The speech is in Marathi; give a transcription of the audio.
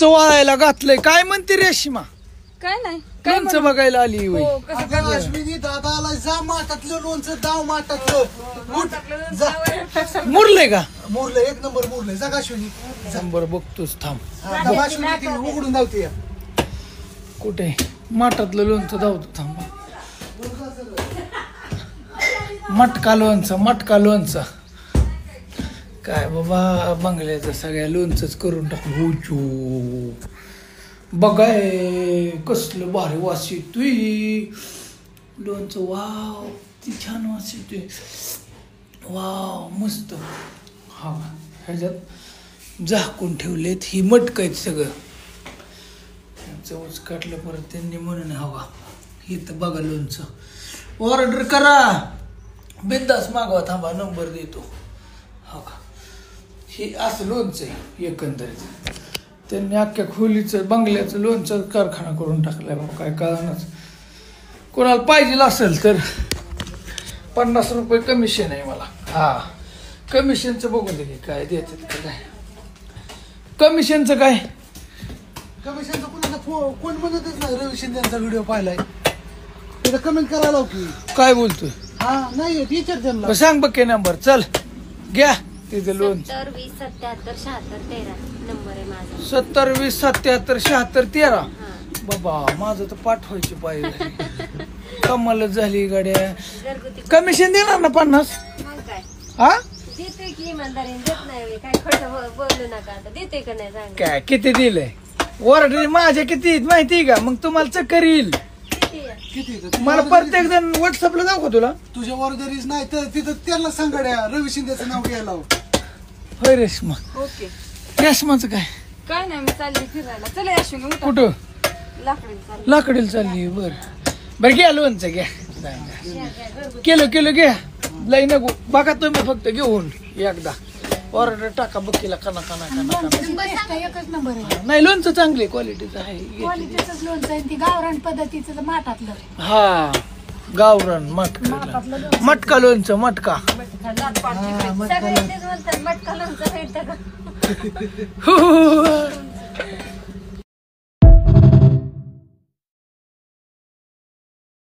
वाळायला घातलंय. काय म्हणते रेश्मा? काय नाही लोणचं बघायला आली होय. अश्विनी दादाला जा माठातलं लोणचं दाव माठातलं मुरलंय का? मोरलं एक नंबर मोरलंय. जा अश्विनी शंभर बघतोच थांब. अश्विनी ती उघडून धावते. कुठे माठातलं लोणचं धावतो थांब. मटका लोणचं काय बाबा बंगल्याचं सगळ्या लोणचंच करून टाकू. हो बघाय कसलं भारी वास येतोय लोणचं. वाव ती छान वास येतोय. वाव मस्त. हा ह्याच्यात झाकून ठेवलेत. ही मटक आहेत सगळं. चवच काढलं परत त्यांनी म्हणून हवा. ही तर बघा लोणचं. ऑर्डर करा बिंदास मागवा. थांबा नंबर देतो. हो का हे असं लोणचं आहे एकंदरीत. त्यांनी अख्ख्या खोलीचं बंगल्याचं लोणचं कारखाना करून टाकलाय बाबा. काय कळणारच. कोणाला पाहिजे असेल तर 50 रुपये कमिशन आहे मला. हा कमिशनचं बघून दे काय देतात का काय. कमिशनचं काय कमिशनचं कोणाचा कोण म्हणतच नाही. रवी शिंदेचा व्हिडिओ पाहिलाय तिथं कमेंट करायला लाव की. काय बोलतोय? हा नाही टीचर त्यांना सांग बघ के नंबर. चल घ्या तिथे लोन. 70 20 77 76 13 नंबर आहे माझा. 70 20 77 76 13. बाबा माझं तर पाठवायची पाहिजे. कमालच झाली गाड्या. कमिशन देणार ना 50? मग काय हा देते की इमानदारीने देत नाही. काय खोटं बोलू नका. आता देते का नाही सांग. काय किती दिलंय? ऑर्डर माझ्या किती माहिती का? मग तुम्हाला चक्कर येईल. किती मला प्रत्येक जण व्हॉट्सअपला जाऊ का तुला? तुझ्या ऑर्डरीज नाही तर तिथं त्यांना सांगाड्या रवी शिंदेचं नाव घ्यायला लाव. होय रेश्मा. ओके रेश्माचं काय? काय नाही मी चालली फिरायला. चला अश्विनी उठा. कुठं? लाकडी चालली. लाकडीला चालली. बरं घ्या लोणचं घ्या. किलो घ्या. लई नको बघा तुम्ही फक्त घेऊन एकदा ऑर्डर टाका. बकीला कना एकच नंबर आहे. नाही लोणचं चांगले क्वालिटीचं आहे. क्वालिटीच लोणचं आहे. ती गावरान पद्धतीचं माठातलं. हा गावरान मटका लोणचं मटका. सगळे तेच म्हणतात मटका लोणचं भेटतं का.